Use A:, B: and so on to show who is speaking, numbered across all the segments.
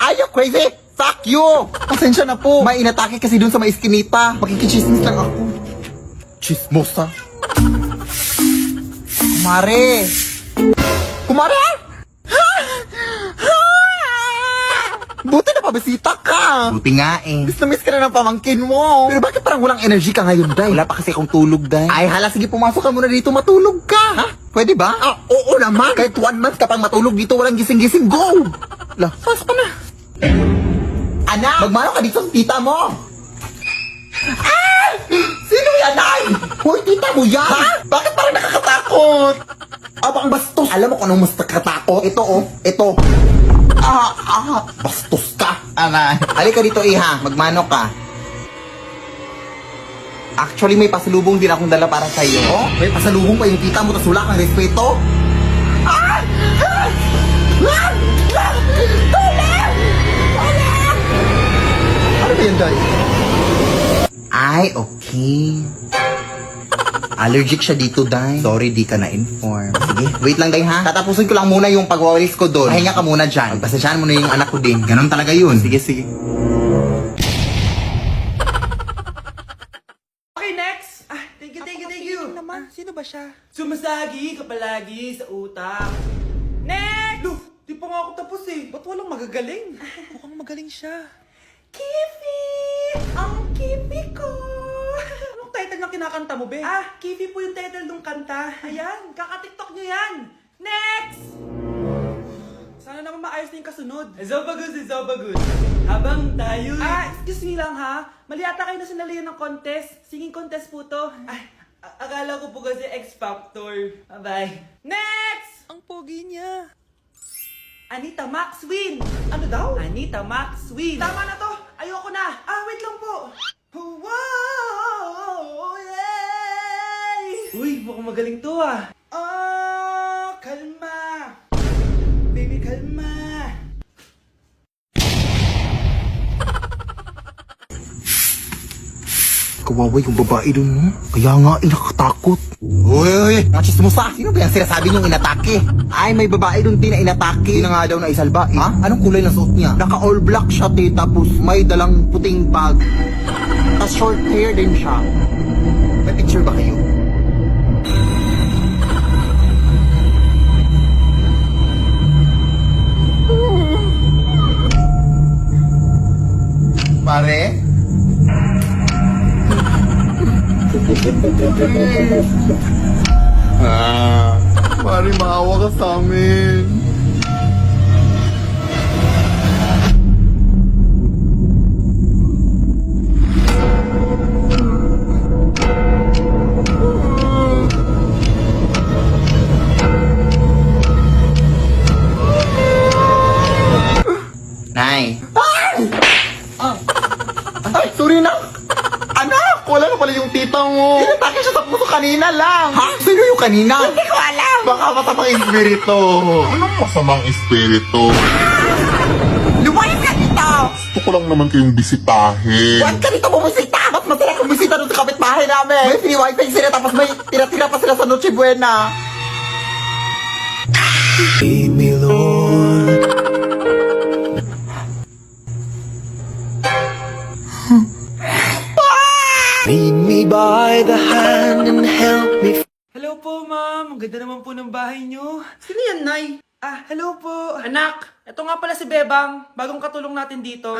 A: Ayaw, crazy! Fuck you! Pasensya na po. May inatake kasi dun sa may iskinita. Makikichismis lang ako. Chismosa. Kumare! Kumare! Buti na pabisita ka! Buti nga eh. Miss na miss ka na ng pamangkin mo. Pero bakit parang walang energy ka ngayon, Day? Wala pa kasi akong tulog, Day. Ay, hala, sige, pumasok ka muna dito, matulog ka. Ha? Pwede ba? Ah, oo naman. Kahit 1 month ka pang matulog dito, walang gising-gising, go! Lah, pasok ka na. Anak, magmano ka dito sa tita mo. Ah! Sino yan, Day? Hoy, tita mo yan? Ha? Bakit parang nakakatakot? Abang bastos. Alam mo kung anong mas nakakatakot? Ito, oh. Ito. Bastos ka. Halika dito, Iha. Magmano ka. Actually, may pasalubong din akong dala para sa'yo. Oh, may pasalubong pa yung tita mo, tas wala kang respeto. Ano ba yan, Day? Ay, okay. Allergic siya dito, Day. Sorry, di ka na-inform. Sige, wait lang, Day, ha? Tatapusin ko lang muna yung pagwawalis ko doon. Pahinga ka muna dyan. Pagpasensyahan mo na yung anak ko din. Ganon talaga yun. Sige, sige.
B: Okay, next! Thank you!
C: Naman, sino ba siya?
B: Sumasagi ka palagi sa utak. Next!
C: Lo, di pa nga ako tapos eh. Ba't walang magagaling? Mukhang magaling siya.
B: Kifi! Ang Kifi ko!
C: Anong title ng kinakanta mo, be?
B: Kifi po yung title ng kanta. Ayan, kaka-tiktok nyo yan. Next!
C: Sana naman maayos na yung kasunod.
B: Zobagus. Habang tayo...
C: Excuse me lang ha.
B: Mali ata kayo na sinalihan ng contest. Singing contest po to. Akala ko po kasi X Factor. Bye-bye. Next!
C: Ang pogi niya.
B: Anita Max win!
C: Ano daw?
B: Anita Max win!
C: Tama na to. Ayoko na.
B: Wait lang po! Wow! Yay! Uy, mukhang magaling to ah!
C: Kalma. Baby, kalma.
A: Kawawa yung babae dun, no? Kaya nga, nakakatakot. Uy, mga chismosa. Sino ba yung sinasabi niyong inatake? Ay, may babae dun din na inatake. Hindi na nga daw na isalba, eh. Ha? Anong kulay ng suot niya? Naka-all black siya, te. Tapos may dalang puting bag. Tapos short hair din siya. May picture ba kayo? Pare? Pare, maawa ka sa amin. Nay. Ay, sorry na. Anak, wala na pala yung tita mo. Inatake siya sa puso kanina lang. Ha? Sino yung kanina? Hindi ko alam. Baka masamang espiritu.
D: Anong masamang espiritu?
A: Lumayas ka dito!
D: Gusto ko lang naman kayong bisitahin.
A: Huwag ka dito bumisita! Mas masaya kung bisita doon sa kapitbahay namin. May free wifi sila tapos may tira-tira pa sila sa Noche Buena.
E: Lead me, Lord. Lead me by the hand and help me.
B: Hello po, ma'am. Ang ganda naman po ng bahay nyo.
C: Sino yan, Nay?
B: Hello po. Anak, ito nga pala si Bebang. Bagong katulong natin dito.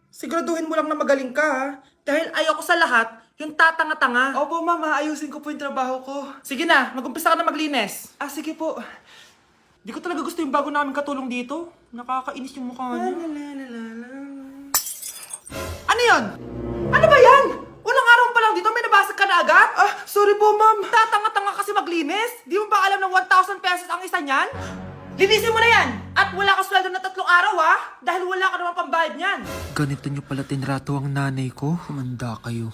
C: Siguraduhin mo lang na magaling ka ha.
B: Dahil ayoko sa lahat, yung tatanga-tanga. Opo, ma'am. Ayusin ko po yung trabaho ko. Sige na, mag-umpisa ka na maglinis.
C: Sige po. Di ko talaga gusto yung bago namin katulong dito. Nakakainis yung mukha niya.
B: Ano yun? Ano ba yan? Unang araw pa lang dito, may nabasag ka na agad?
C: Sorry po, ma'am.
B: Tatanga-tanga kasi maglinis? Di mo ba alam ng 1,000 pesos ang isa niyan? Linisin mo na yan! At wala ka sweldo na 3 araw dahil wala ka naman pambayad niyan.
E: Ganito nyo pala tinrato ang nanay ko. Kumanda kayo.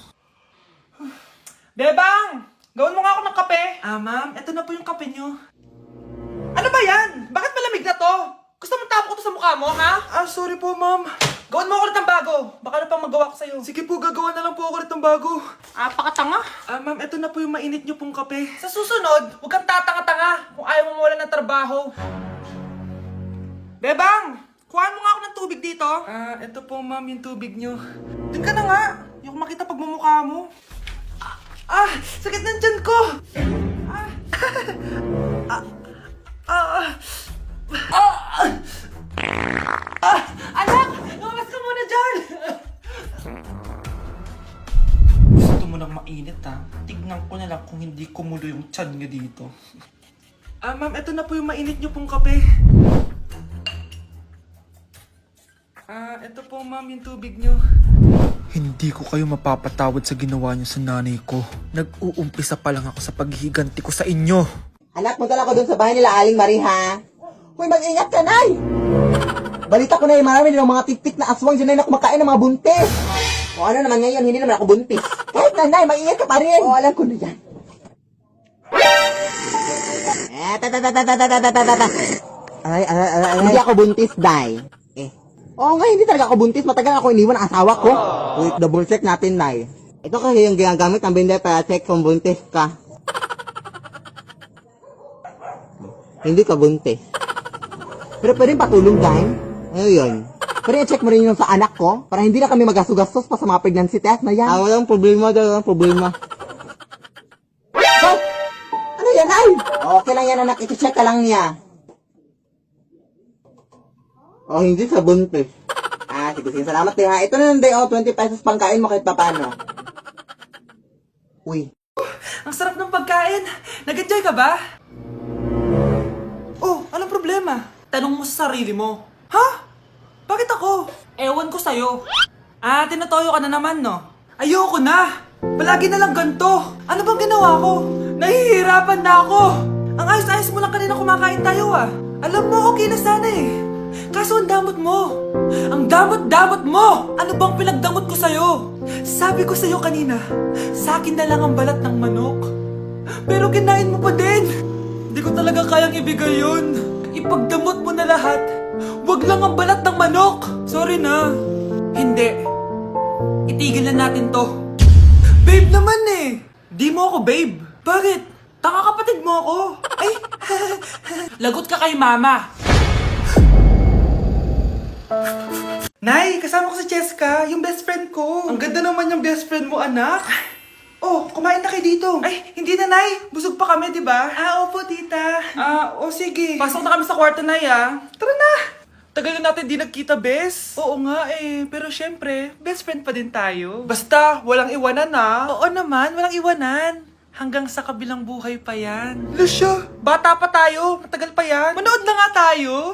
B: Bebang! Gawin mo nga ako ng kape.
C: Ma'am, eto na po yung kape nyo.
B: Ano ba yan? Bakit malamig na to? Gusto mo tapo ko to sa mukha mo, ha?
C: Sorry po, ma'am.
B: Gawin mo ako ulit ng bago. Baka na pang magawa ko sa'yo.
C: Sige po, gagawa na lang po ako ulit ng bago.
B: Pakatanga.
C: Ma'am, eto na po yung mainit nyo pong kape.
B: Sa susunod, huwag kang tatanga-tanga kung ayaw mo mawala ng trabaho. Bebang! Kuhaan mo nga ako ng tubig dito.
C: Ito po ma'am yung tubig nyo. Doon ka na nga. Yung makita pagmumukha mo.
B: Sakit ng tiyan ko. Anak, lumabas ka muna dyan.
C: Gusto mo nang mainit ha? Tignan ko na lang kung hindi kumulo yung tiyan nyo dito. Ma'am, ito na po yung mainit nyo pong kape. Ito po ma'am yung tubig nyo. Hindi ko kayo mapapatawad sa ginawa nyo sa nanay ko. Nag-uumpisa pa lang ako sa paghihiganti ko sa inyo.
A: Anak, punta lang ako dun sa bahay nila Aling Marie, ha? Uy, mag-ingat ka, Nay! Balita ko na marami nilang mga tipik na aswang dyan na kumakain ng mga buntis. O ano naman ngayon, hindi naman ako buntis. Kahit na, Nay, mag-ingat ka pa rin. O, alam ko na yan. Ay, hindi ako buntis, Day. Oo nga, hindi talaga ako buntis. Matagal ako iniwan ang asawa ko. Wait, double check natin, Nay. Ito kasi yung ginagamit ng binder para check kung buntis ka. Hindi ka buntis. Pero pwede patulong, Day. Ayun. Pero i-check mo rin yung sa anak ko para hindi na kami magastugastos pa sa mga pregnancy test na yan. Walang problema daw, walang problema. Hey! Ano yan, Ay? Okay lang yan, anak. I-check ka lang niya. Oh, hindi sa buntis. Sige. Salamat din, ha. Ito na lang, Day. 20 pesos pangkain mo kahit papano. Uy.
C: Ang sarap ng pagkain. Nag-enjoy ka ba? Oh, anong problema? Tanong mo sa sarili mo. Ha? Bakit ako? Ewan ko sa'yo. Tinatoyo ka na naman, no? Ayoko na! Palagi na lang ganito. Ano bang ginawa ko? Nahihirapan na ako. Ang ayos-ayos mo lang kanina kumakain tayo, ah. Alam mo, okay na sana eh. Kaso ang damot mo. Ang damot-damot mo! Ano bang pinagdamot ko sa'yo? Sabi ko sa'yo kanina, sa akin na lang ang balat ng manok. Pero kinain mo pa din. Hindi ko talaga kayang ibigay yun. Ipagdamot mo na lahat. Wag lang ang balat ng manok. Sorry na. Hindi. Itigil na natin to. Babe naman eh. Di mo ako babe. Bakit? Tanga kapatid mo ako. Ay, lagot ka kay mama. Nay, kasama ko si Cheska, yung best friend ko. Ang ganda naman yung best friend mo, anak. Oh, kumain na kayo dito. Ay, hindi na, Nay. Busog pa kami, di ba? Opo, tita. Sige. Pasok na kami sa kwarto, Nay, Tara na. Tagal na natin di nagkita, bes. Oo nga eh, pero syempre, best friend pa din tayo. Basta, walang iwanan, Oo naman, walang iwanan. Hanggang sa kabilang buhay pa yan. Lucia, bata pa tayo. Matagal pa yan. Manood na nga tayo.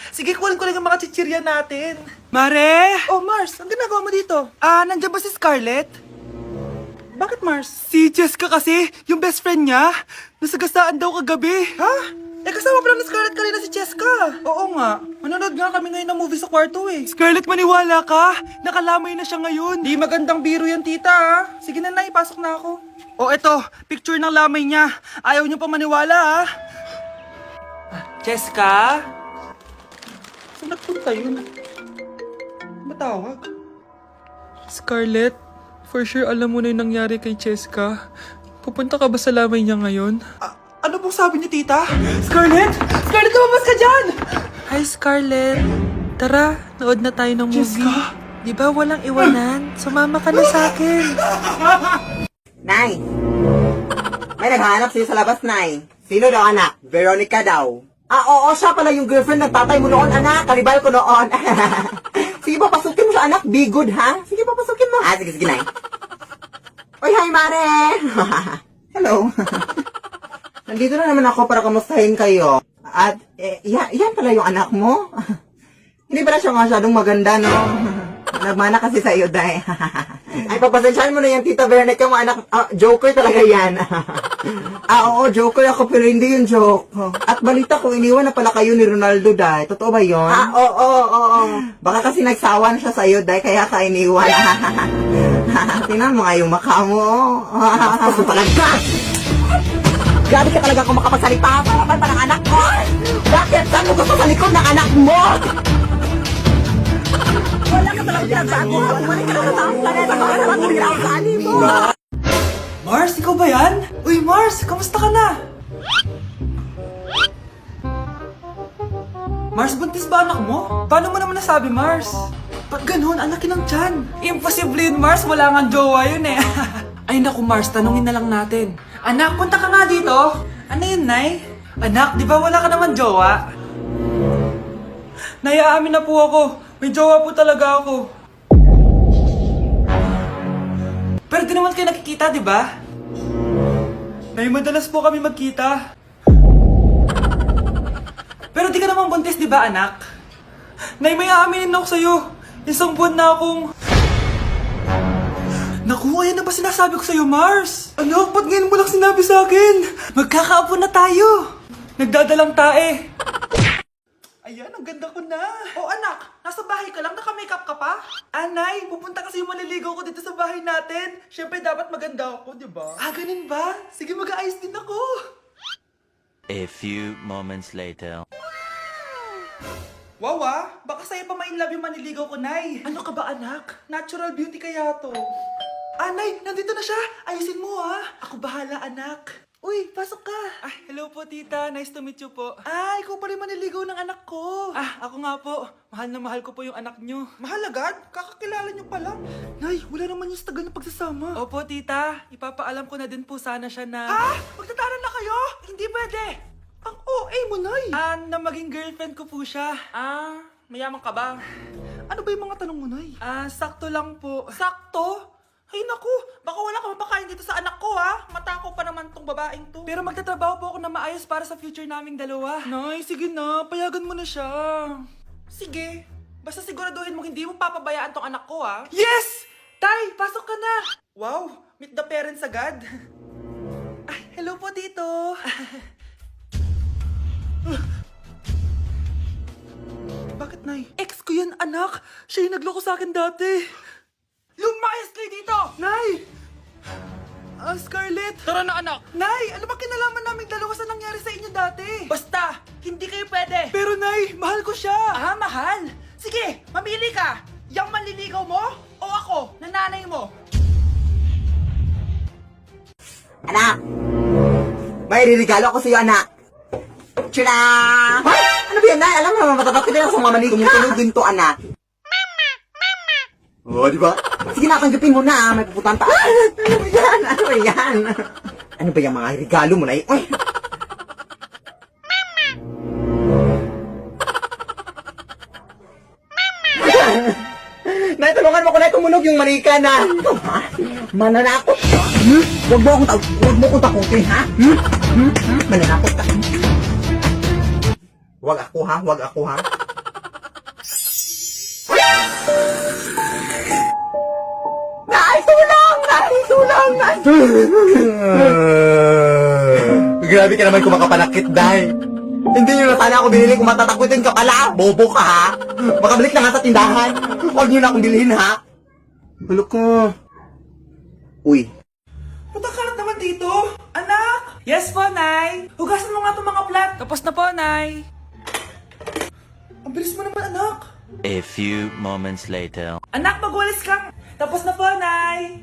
C: Sige, kunin ko lang ang mga chichirya natin. Mare! Oh, Mars, ang ginagawa mo dito? Nandiyan ba si Scarlett? Bakit, Mars? Si Jessica kasi, yung best friend niya, nasagasaan daw kagabi. Ha? Kasama pa lang ni Scarlett kanina si Jessica. Oo nga. Manonood nga kami ngayon ng movie sa kwarto eh. Scarlett, maniwala ka. Nakalamay na siya ngayon. Di magandang biro yan, tita. Sige na, Nay, pasok na ako. Oh, eto. Picture ng lamay niya. Ayaw niyo pa maniwala, Jessica? Saan nagpunta yun? Matawag? Scarlett, for sure alam mo na yung nangyari kay Jessica. Pupunta ka ba sa lamay niya ngayon? Ano pong sabi ni tita? Scarlett! Scarlett, lumabas ka dyan! Hi, Scarlett. Tara, nood na tayo ng movie. Jessica? Di ba walang iwanan? Sumama ka na sa akin.
A: Nay! May naghahanap sa'yo sa labas, Nay. Sino daw, anak? Veronica daw. Oo, siya pala yung girlfriend ng tatay mo noon, anak. Karibal ko noon. Sige, papasukin mo siya, anak. Be good, ha? Sige, papasukin mo. Sige, Nay. Oy, hi, Mare! Hello. Nandito na naman ako para kamustahin kayo. At, yan pala yung anak mo. Hindi pala siya masyadong maganda, no? Nagmana kasi sa iyo, Day. Ay, papasensyahan mo na yan, Tita Veronica mo, anak. Joker talaga yan. Oo, joker ako, pero hindi yung joke. At balita ko, iniwan na pala kayo ni Ronaldo, Day. Totoo ba yun? Oo. Baka kasi nagsawa na siya sa iyo, Day, kaya ka iniwan. Tingnan mo nga yung mukha mo. Gusto talaga. Grabe ka talaga kung makapagsalita. Parapan pa ng anak ko. Bakit? Saan mo gusto sa likod ng anak mo? Wala ka talagang pinagbago. Bumalik ka na sa ang planeta ko. Ano ba talaga sa ani mo?
C: Mars, ikaw ba yan? Uy, Mars, kamusta ka na? Mars, buntis ba anak mo? Paano mo naman nasabi, Mars? Ba't ganun? Ang laki ng tiyan. Imposible yun, Mars. Wala nga jowa yun eh. Ay naku, Mars. Tanungin na lang natin. Anak, punta ka nga dito. Ano yun, Nay? Anak, di ba wala ka naman jowa? Nay, aamin na po ako. May jowa po talaga ako. Pero di naman kayo nakikita, di ba? Nay, madalas po kami magkita. Pero di ka naman buntis, di ba, anak? Nay, may aaminin ako sa'yo. Isang buwan na akong... Naku, ayan na ba sinasabi ko sa'yo, Mars? Anak, ba't ngayon mo lang sinabi sa akin? Magkakaapo na tayo. Nagdadalang tae. Ayan, ang ganda ko na.
B: Oh anak, nasa bahay ka lang, naka-makeup ka pa?
C: Anay, pupunta kasi yung maliligaw ko dito sa bahay natin. Siyempre, dapat maganda ako, di ba? Ah, ganun ba? Sige, mag-aayos din ako.
F: A few moments later.
C: Wow baka sa'yo pa ma-inlove yung maniligaw ko, Nay.
B: Ano ka ba anak?
C: Natural beauty kaya to. Nay, nandito na siya. Ayusin mo
B: Ako bahala anak.
C: Uy, pasok ka. Hello po, tita. Nice to meet you po. Ikaw pa rin maniligaw ng anak ko. Ako nga po. Mahal na mahal ko po yung anak nyo. Mahal agad? Kakakilala nyo pa lang. Nay, wala naman yung tagal na pagsasama. Opo, tita. Ipapaalam ko na din po sana siya na...
B: Magtataran na kayo? Hindi pwede.
C: Ang OA mo, Nay. Na maging girlfriend ko po siya.
B: Mayaman ka ba?
C: Ano ba yung mga tanong mo, Nay? Sakto lang po.
B: Sakto? Ay naku, baka wala ka mapakain dito sa anak ko Matakaw pa naman tong babaeng to.
C: Pero magtatrabaho po ako na maayos para sa future naming dalawa. Nay, sige na. Payagan mo na siya.
B: Sige, basta siguraduhin mo hindi mo papabayaan tong anak ko
C: Yes! Tay, pasok ka na.
B: Wow, meet the parents agad.
C: Hello po, tito. Bakit, Nay? Ex ko yan, anak. Siya yung nagloko sa akin dati.
B: Lumayas kayo dito!
C: Nay! Scarlett!
B: Tara na anak!
C: Nay, ano ba kinalaman namin dalawa sa nangyari sa inyo dati?
B: Basta, hindi kayo pwede!
C: Pero Nay, mahal ko siya!
B: Mahal? Sige, mamili ka! Yang manliligaw mo o ako, na nanay mo?
A: Anak! May ririgalo ako sa'yo, anak! Tira! Ano ba yan, Nay? Alam mo naman, matapat ka din ako sa mga manig. Tumutunog din to, anak. Oh, di ba? Sige na, tanggapin mo na, may pupuntahan pa. Ano ba yan? Ano ba yan? Ano ba yung mga regalo mo na yun? Nay, tulungan mo ko na tumunog yung manika na. Mananakot ka? Huwag mo akong takutin, ha? Mananakot ka? Huwag ako, ha? Nay! Grabe ka naman kung makapanakit, Day. Hindi nyo na sana ako binili kung matatakutin ka pala. Bobo ka, ha? Makabalik na nga sa tindahan. Huwag nyo na akong bilhin, ha? Hulok ko. Uy.
C: Matakalat naman dito. Anak! Yes po, Nay. Hugasan mo nga itong mga plat. Tapos na po, Nay. Ang bilis mo naman, anak.
F: A few moments later.
C: Anak, magwalis kang. Tapos na po, Nay.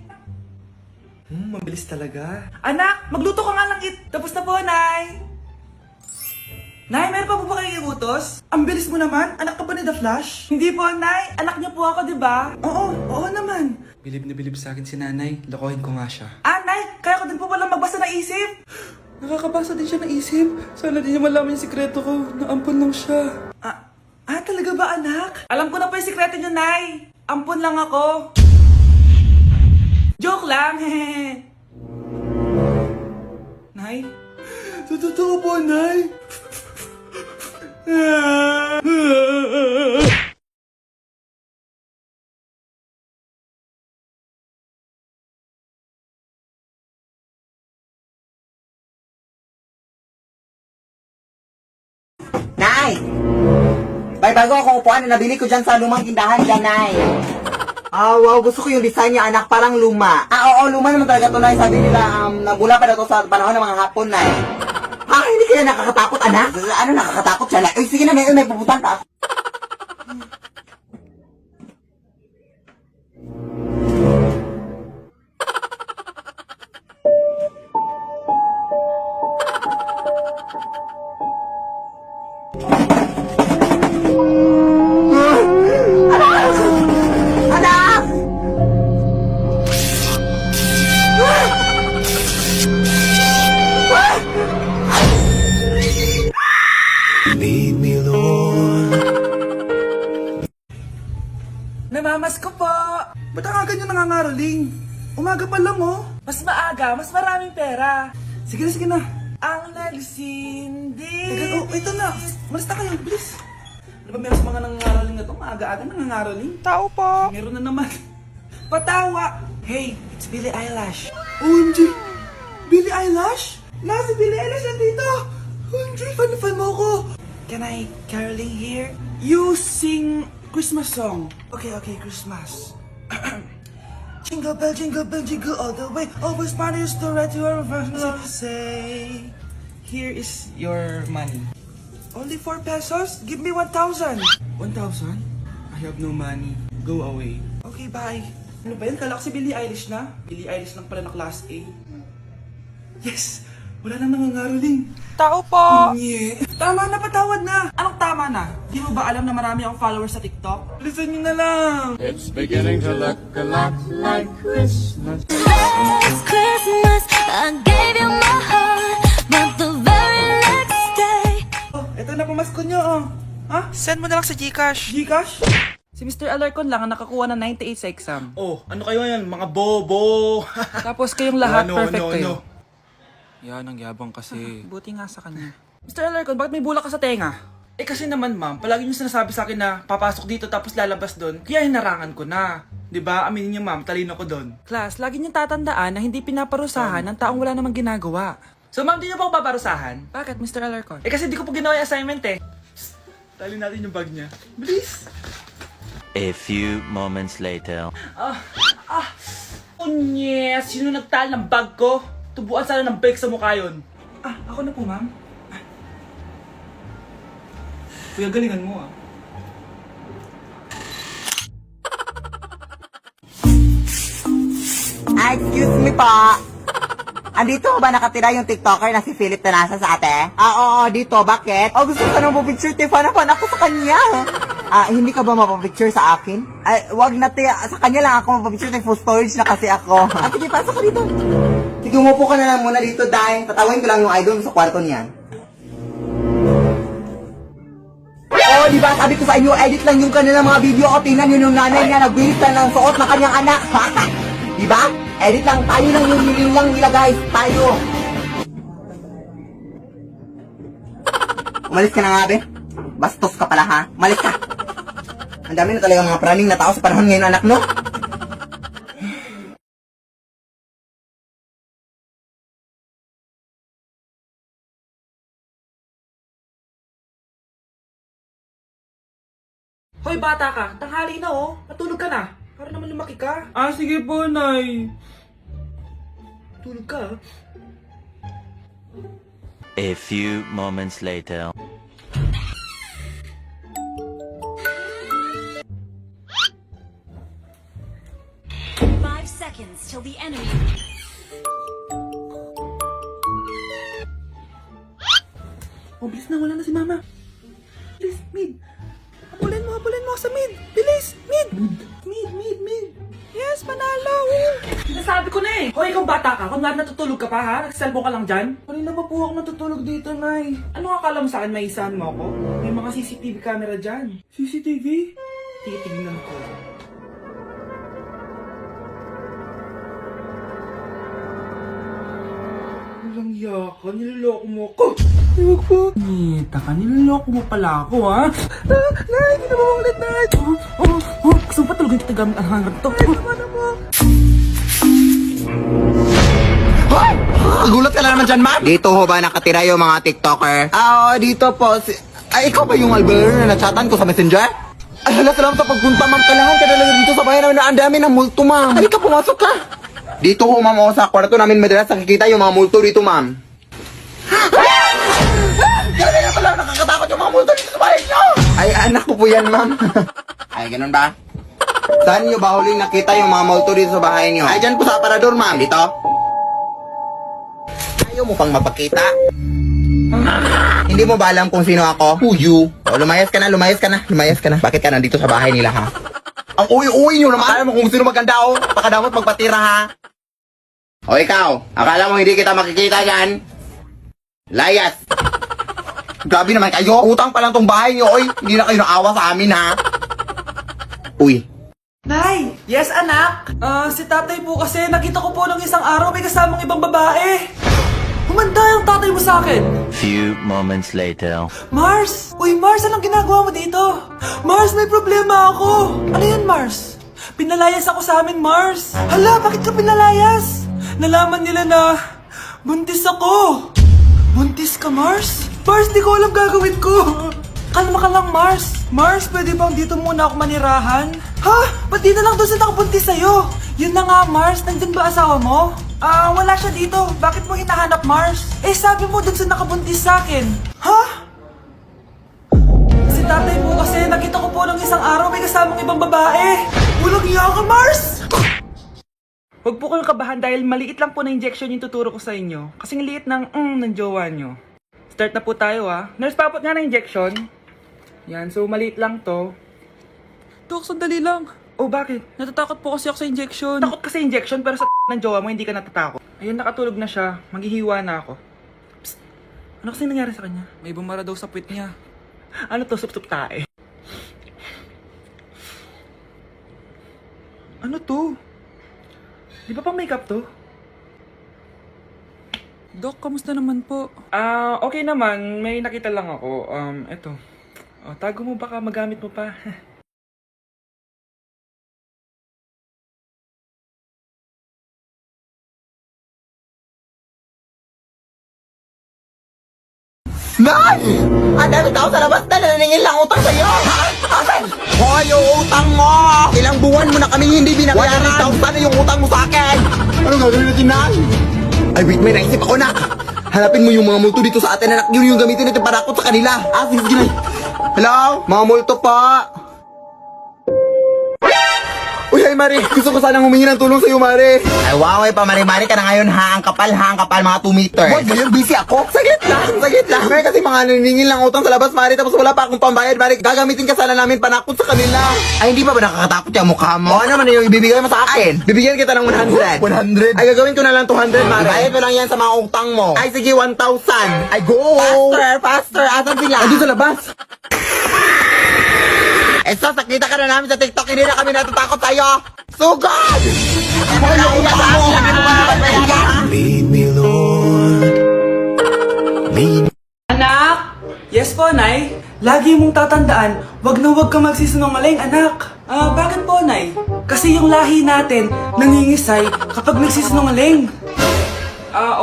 C: Mabilis talaga. Anak, magluto ka nga ng Tapos na po, Nay. Nay, meron pa po ba kayong iutos? Ang bilis mo naman. Anak ka ba ni The Flash? Hindi po, Nay. Anak niya po ako, di ba? Oo naman. Bilib na bilib sa akin si Nanay. Lokohin ko nga siya. Nay, kaya ko din po pala magbasa ng isip. Nakakabasa din siya ng isip. Sana din niya malaman yung sikreto ko. Naampon lang siya. Talaga ba, anak? Alam ko na po yung sikreto niyo, Nay. Ampon lang ako. Joke lang, Nay? Totoo po, Nay.
A: Nay! May bago akong upuan na nabili ko dyan sa lumang tindahan dyan, Nay. Wow, gusto ko yung design niya, anak, parang luma. Oo, luma naman talaga to, Nay. Sabi nila, nabula pa daw to sa panahon ng mga hapon, Nay. Hindi kaya nakakatakot, anak? Ano nakakatakot siya, Nay? Sige na, may pupuntahan ka.
C: Ba't ang aga nyo nangangaroling? Umaga pa lang, oh. Mas maaga, mas maraming pera. Sige na, sige na. Ang nagsindi. Teka, oh, ito na. Malis na kayo, bilis. Ano ba meron sa mga nangangaroling na to? Maaga-aga nangangaroling? Tao po. Meron na naman. Patawa. Hey, it's Billie Eilish. OMG! Billie Eilish? Si Billie Eilish nandito. OMG, fan mo ko. Can I caroling here? You sing Christmas song. Okay, Christmas. Jingle bell, jingle all the way. Always manage to write your version. Say, here is your money. Only 4 pesos? Give me 1,000. 1,000? I have no money. Go away. Okay, bye. Ano ba yan? Kala ko si Billie Eilish na. Billie Eilish lang pala na class A. Yes! Wala nang nangangaroling. Tao po! Nye. Tama na, patawad na. Anong tama na? Di mo ba alam na marami akong followers sa TikTok? Listen nyo na lang.
G: It's beginning to look a lot like Christmas.
H: Last Christmas, I gave you my heart, but the very next day.
C: Oh, eto na pamasko nyo, oh. Ha?
B: Send mo na lang sa Gcash.
C: Gcash?
B: Si Mr. Alarcon lang ang nakakuha ng 98 sa exam.
C: Oh, ano kayo yan? Mga bobo.
B: Tapos kayong lahat perfect kayo.
C: Yan, ang yabang kasi.
B: Buti nga sa kanya. Mr. Alarcon, bakit may bulak ka sa tenga?
C: Eh kasi naman ma'am, palagi niyo sinasabi sa akin na papasok dito tapos lalabas doon, kaya hinarangan ko na. 'Di ba? Aminin niyo ma'am, talino ko doon.
B: Class, lagi niyong tatandaan na hindi pinaparusahan ng taong wala namang ginagawa.
C: So ma'am, di niyo pa ako paparusahan?
B: Bakit, Mr. Alarcon?
C: Eh kasi di ko po ginawa yung assignment eh. Psst, tali natin yung bag niya. Bilis!
F: A few moments later.
C: Unyes! Sino nagtal ng bag ko? Tubuan sana ng bike sa mukha yun. Ako na po ma'am. Kuya, galingan mo ah.
A: Excuse me pa. Andito ba nakatira yung TikToker na si Philip Tanasa sa ate? Oo, dito. Bakit? Gusto ka nang mapapicture, te. Fan ako sa kanya. Hindi ka ba mapapicture sa akin? Wag na, te. Sa kanya lang ako mapapicture, te. Full storage na kasi ako. Sige, pasok ka dito. Sige, umupo ka na lang muna dito, dahil tatawin ko lang yung idol sa kwarto niyan. Di ba? Sabi ko sa inyo, edit lang yung kanilang mga video. O, tingnan yun yung nanay niya, nagbilis lang ng suot ng kanyang anak. Di ba? Edit lang, tayo lang yung niling lang nila, guys. Tayo. Umalis ka na nga, be. Bastos ka pala, ha? Umalis ka. Ang dami na talaga mga praning na tao sa panahon ngayon, anak, no?
B: Hoy, bata ka. Tanghali na, oh. Matulog ka na. Para naman lumaki ka.
C: Sige po, Nay.
B: Tulog ka,
F: A few moments later.
H: Five seconds till the enemy.
C: Oh, bilis na, wala na si Mama. Bilis, mid. Habulin mo sa mid. Bilis, mid. Mid.
B: Yes, manalo! Sinasabi ko na eh! Hoy, ikaw bata ka, kung natutulog ka pa ha? Nag-cellphone ka lang dyan?
C: Kanina pa po ako natutulog dito, Nay.
B: Ano akala mo sa akin, maisahan mo ako? May mga CCTV camera dyan.
C: CCTV?
B: Titignan ko.
C: Walang yaka, niloloko mo ako. Huwag po. Nita ka, niloloko mo pala ako, ha? Nay, hindi na maulit, Nay.
B: Gusto mo pa tulogin kita gamit ang hangar to?
A: Hoy! Gulat ka na naman dyan, ma'am. Dito ho ba nakatira yung mga TikToker? Dito po. Ikaw ba yung Albero na nachatan ko sa Messenger? Ay, hala, salamat sa pagpunta, ma'am. Kailangan ka talaga dito sa bayan namin na ang dami ng multo, ma'am. Halika, pumasok ka. Dito ho, ma'am, sa kwarto namin madalas nakikita yung mga multo dito, ma'am. Grabe na pala, nakakatakot yung mga multo dito sa bahay niyo. Ay, anak ko po yan, ma'am. Ay, ganun ba? Saan niyo ba huling nakita yung mga multo dito sa bahay niyo? Ay, dyan po sa aparador, ma'am. Dito? Ayaw mo pang mapakita? Hindi mo ba alam kung sino ako? Who you? Lumayas ka na. Bakit ka nandito sa bahay nila, ha? Ang uwi-uwi nyo naman. Alam mo kung sino maganda, oh. Pakadamot magpatira, ha? O ikaw, akala mo hindi kita makikita dyan? Layas! Grabe naman kayo. Utang pa lang tong bahay niyo, oy. Hindi na kayo naawa sa amin, ha? Uy,
C: Nay! Yes, anak? Si tatay po kasi nakita ko po nung isang araw may kasamang ibang babae. Humanda yung tatay mo sa akin.
F: Few moments later.
C: Mars! Uy, Mars, anong ginagawa mo dito? Mars, may problema ako. Ano yan, Mars? Pinalayas ako sa amin, Mars. Hala, bakit ka pinalayas? Nalaman nila na buntis ako. Buntis ka, Mars? Mars, di ko alam gagawin ko. Kalma ka lang, Mars. Mars, pwede bang dito muna ako manirahan? Ha? Ba't di na lang doon sa nakabuntis sa'yo? Yun na nga, Mars. Nandun ba asawa mo? Wala siya dito. Bakit mo hinahanap, Mars? Eh, sabi mo dun sa nakabuntis sa akin. Ha? Si tatay po kasi nakita ko po ng isang araw may kasamang ibang babae. Walang iya ka, Mars! Huwag po kayong kabahan dahil maliit lang po na injection yung tuturo ko sa inyo. Kasing liit ng ng jowa nyo. Start na po tayo Nurse, papot nga na injection. Yan, so maliit lang to. Dok, sandali lang. Oh, bakit? Natatakot po kasi ako sa injection. Takot ka sa injection pero sa ng jowa mo hindi ka natatakot. Ayun, nakatulog na siya. Maghihiwa na ako. Psst! Ano kasi nangyari sa kanya? May bumara daw sa puwit niya. Ano to? Sup-sup tae. Ano to? Di ba pang makeup to? Dok, kamusta naman po? Okay naman. May nakita lang ako. Eto. Tago mo baka magamit mo pa.
A: Nay! Ang dami tao sa labas na naningil lang utang sa'yo! Asan? Hoy, yung utang mo! Ilang buwan mo na kaming hindi binabayaran! 100,000 na yung utang mo sa akin! Ano gagawin natin, Nay? Ay, wait, may naisip ako, nak! Hanapin mo yung mga multo dito sa atin, anak. Yun yung gamitin natin para akot sa kanila. Sige, sige, Nay. Hello? Mga multo pa! Uy, ay, Mari! Gusto ko sanang humingi ng tulong sa'yo, Mari! Ay, wow, pa, Mari ka na ngayon, ha? Ang kapal, mga 2 meters. Boy, ngayon busy ako? Saglit lang. May kasi mga naningil lang utang sa labas, Mari, tapos wala pa akong pambayad, Mari. Gagamitin ka sana namin panakot sa kanila. Ay, hindi pa ba nakakatakot yung mukha mo? Ano naman yung ibibigay mo sa akin? Bibigyan kita ng 100. 100? Ay, gagawin ko na lang 200, Mari. Bayad mo lang yan sa mga utang mo. Ay, sige, 1,000. Ay, go! Faster! Asan sila? Andun sa labas. Sos, nakita ka na namin sa TikTok, hindi na kami natatakot sa'yo! Sugod!
E: Lead me, Lord. Lead
C: Anak! Yes po, Nay. Lagi mong tatandaan, wag na wag ka magsisinungaling, anak. Bakit po, Nay? Kasi yung lahi natin nangingisay kapag nagsisinungaling.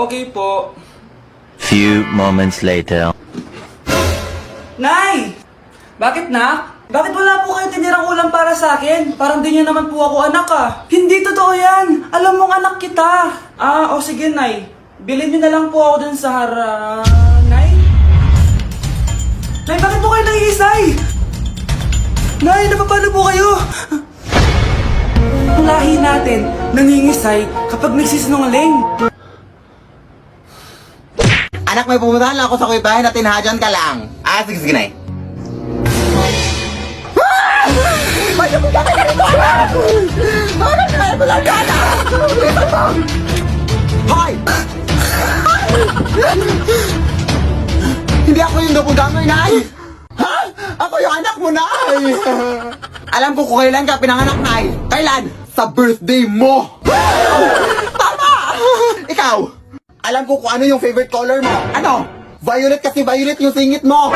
C: Okay po.
F: Few moments later.
C: Nay! Bakit, Nak? Bakit wala po kayo tinirang ulam para sa akin? Parang di niyo naman po ako anak Hindi totoo yan! Alam mong anak kita! Sige, Nay. Bilhin niyo na lang po ako dun sa Nay? Nay, bakit po kayo nangiisay? Nay, napapano po kayo? Ang lahi natin nangingisay kapag nagsisinungaling.
A: Anak, may pumuntahan lang ako sa kuibahin at tinahadyan ka lang. Sige, Nay. Hoy! Hindi ako yung doppelganger, Nay! Ha? Ako yung anak mo, Nay! Alam ko kung kailan ka pinanganak, Nay. Kailan? Sa birthday mo! Tama! Ikaw! Alam ko kung ano yung favorite color mo. Ano? Violet kasi violet yung singit mo!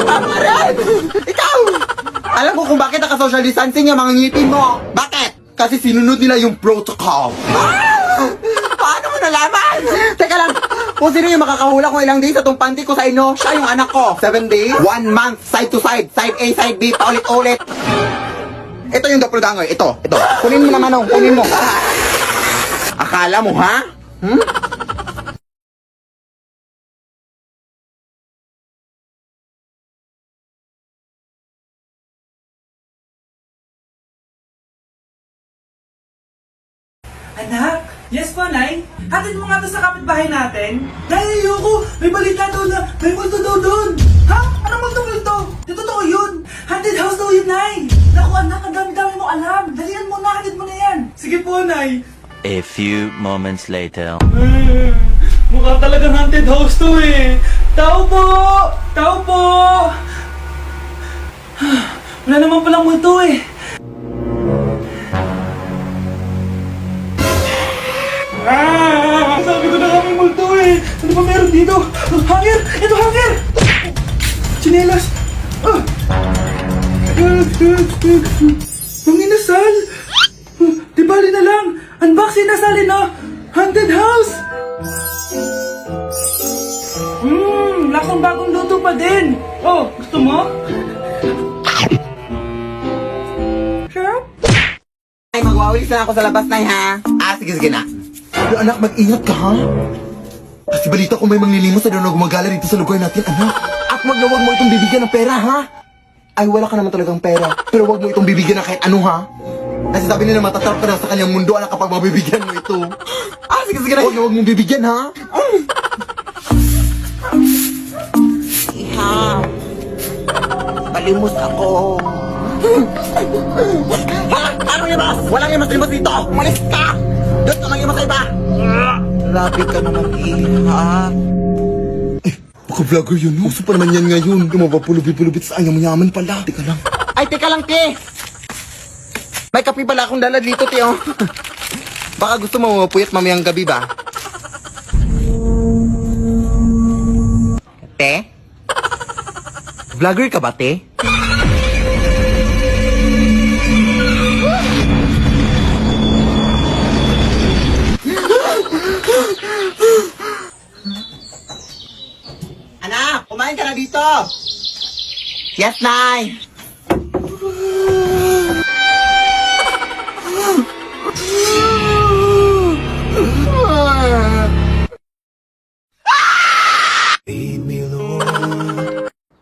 A: Tama rin! Ikaw! Alam ko kung bakit naka-social distancing yung mga ngipin mo. Bakit? Kasi sinunod nila yung protocol. Paano mo nalaman? Teka lang, kung sino yung makakahula kung ilang days sa tong panty ko sa inyo, siya yung anak ko. 7 days, 1 month, side to side, side A, side B, paulit-ulit. Ito yung doppelganger, ito. Kunin mo naman, kunin mo. Akala mo, ha?
C: Anak? Yes po, Nay? Hatid mo nga to sa kapitbahay natin. Nay, ayoko! May balita daw na may multo daw doon! Ha? Anong multo-multo? Di totoo yun! Haunted house daw yun, Nay! Naku, anak, ang dami-dami mo alam! Dalian mo na, hatid mo na yan! Sige po, Nay!
F: A few moments later.
C: Mukha talagang haunted house to eh! Tao po! Tao po! Wala naman palang multo eh! Sabi ko na nga may multo eh. Ano ba meron dito? Hangir! Ito hangir! Chinelas! Ang inasal! Di bali na lang! Unboxing nasalin na! Haunted house! Lasang bagong luto pa din! Oh, gusto mo? Sure?
A: Ay, magwawalis na ako sa labas, Nay, ha? Sige na. Pero anak, mag-ingat ka, ha? Kasi balita ko may manglilimos na doon na gumagala dito sa lugar natin, anak. At wag mo itong bibigyan ng pera, ha? Ay, wala ka naman talagang pera. Pero wag mo itong bibigyan ng kahit ano, ha? Kasi sabi nila matatrap ka na sa kanyang mundo, anak, kapag mabibigyan mo ito. Sige na. Wag mong bibigyan, ha? Iha. Balimos ako. Anong imas? Walang imas-imas dito! Umalis ka! Doon ka lang imas sa iba! Grabe ka naman, Iha. Baka vlogger yun, no? Uso pa naman yan ngayon. Lumabapulubit-pulubit sa anyang mayaman pala. Teka lang. Ay, teka lang, te! May kape pala akong dala dito, te, oh. Baka gusto mo mapuyat mamayang gabi ba? Te? Vlogger ka ba, te? Anak, kumain ka na dito! Yes, Nay!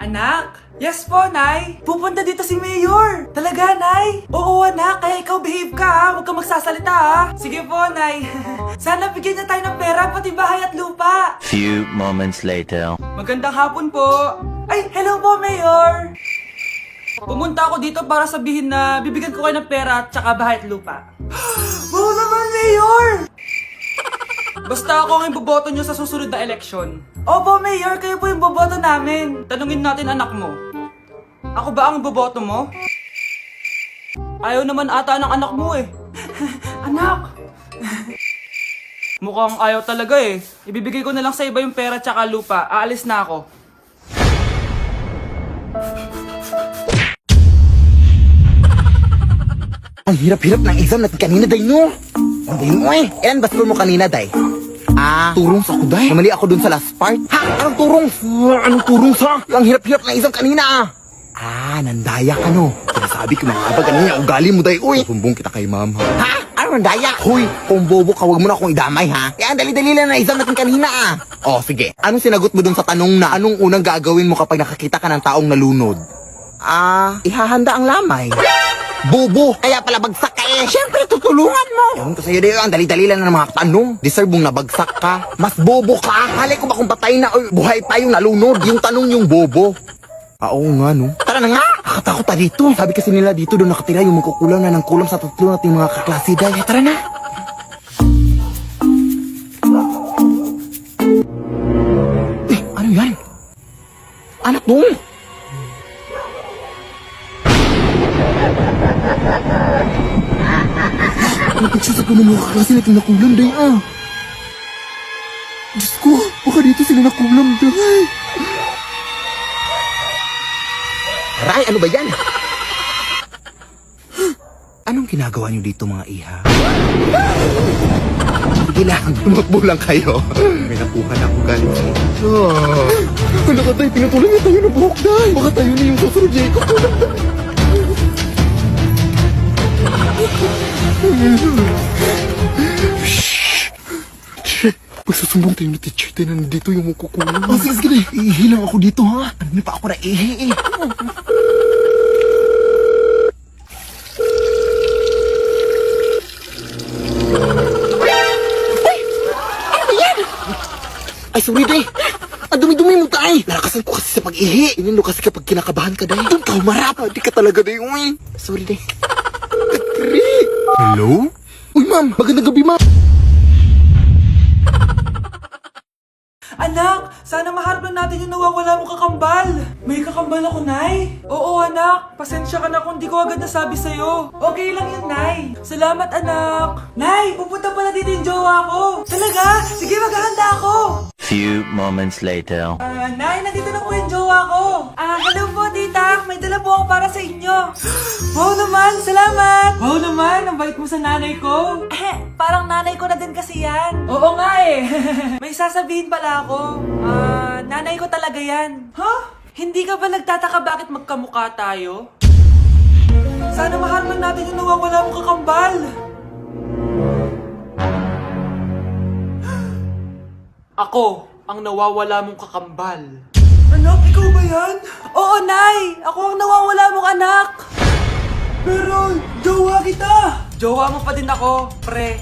C: Anak? Yes po, Nay. Pupunta dito si Mayor. Talaga, Nay? Oo, anak. Kaya ikaw behave ka, ha? Huwag kang magsasalita, ha? Sige po, Nay. Sana bigyan niya tayo ng pera, pati bahay at lupa.
F: Few moments later.
C: Magandang hapon po. Ay, hello po, Mayor. Pumunta ako dito para sabihin na bibigyan ko kayo ng pera at saka bahay at lupa. Wow naman, Mayor! Basta ako ang iboboto nyo sa susunod na eleksyon. Opo, Mayor, kayo po yung boboto namin. Tanungin natin anak mo. Ako ba ang boboto mo? Ayaw naman ata ng anak mo eh. Anak! Mukhang ayaw talaga eh. Ibibigay ko na lang sa iba yung pera tsaka lupa. Aalis na ako.
A: Ang hirap-hirap ng exam natin kanina, Day, no? Ang day mo, eh. Ilan ba score mo kanina, Day? Turong sa ako, Day. Namali ako dun sa last part. Ha? Anong turong? Anong turong sa? Ang hirap-hirap ng exam kanina, nandaya ka, no? Sinasabi ko mga abag, ano yung ugali mo, Day, uy. Sumbong kita kay ma'am, ha? Ha? Ano nandaya? Huy, kung bobo ka, huwag mo na akong idamay, ha? Yan, dali-dali lang na exam natin kanina, Oh, sige. Anong sinagot mo dun sa tanong na anong unang gagawin mo kapag nakakita ka ng taong nalunod? Ihahanda ang lamay. Bobo! Kaya pala bagsak ka eh! Siyempre, tutulungan mo! Ewan ko sa'yo, Deo, ang dali-dali lang ng mga tanong. Deserve mong nabagsak ka. Mas bobo ka! Halay ko ba kung patay na o buhay pa yung nalunod? Yung tanong yung bobo. Oo nga, no? Tara na nga! Nakatakot ta dito. Sabi kasi nila dito doon nakatira yung magkukulang na ng kulang sa tatlo nating mga kaklase. Dahil, tara na! Ano yan? Anak mo! Nagpagsasak mo ng mga kaklase natin nakulam, Day, Diyos ko, baka dito sila nakulam, Day. Aray, ano ba yan? Anong ginagawa niyo dito, mga iha? Sige lang, tumakbo lang kayo. May nakuha na akong galing sa inyo. Ano ka, Day? Pinatuloy niya tayo ng buhok, Day. Baka tayo na yung susunod, Jacob. Pagsusumbong tayo na teacher tayo na nandito yung makukulang. Sige, Day. Ihilang ako dito, ha? Ano pa ako na ihi, Ay, sorry, Day. Ang dumi-dumi mo, Day. Nalakasan ko kasi sa pag-ihi. Inino kasi kapag kinakabahan ka, Day. Doon ka humarap. Di ka talaga, Day. Uy. Sorry, Day. Kakri. Hello? Uy, ma'am. Magandang gabi, ma'am.
C: Anak! anak! Sana maharap na natin yung nawawala mong kakambal! May kakambal ako, Nay? Oo, anak! Pasensya ka na kung di ko agad nasabi sa'yo. Okay lang yun, Nay. Salamat, anak! Nay, pupunta pala dito yung jowa ko! Talaga? Sige, maghahanda ako!
F: Few moments later.
C: Nay, nandito na po yung jowa ko. Hello po, tita. May dala po ako para sa inyo. Wow naman, salamat. Wow naman, ang bait mo sa nanay ko. Parang nanay ko na din kasi yan. Oo nga eh. May sasabihin pala ako. Nanay ko talaga yan. Hindi ka ba nagtataka bakit magkamukha tayo? Sana maharman natin yung nawawala mong kakambal. Ako, ang nawawala mong kakambal. Anak, ikaw ba yan? Oo, Nay! Ako ang nawawala mong anak! Pero, jowa kita! Jowa mo pa din ako, pre.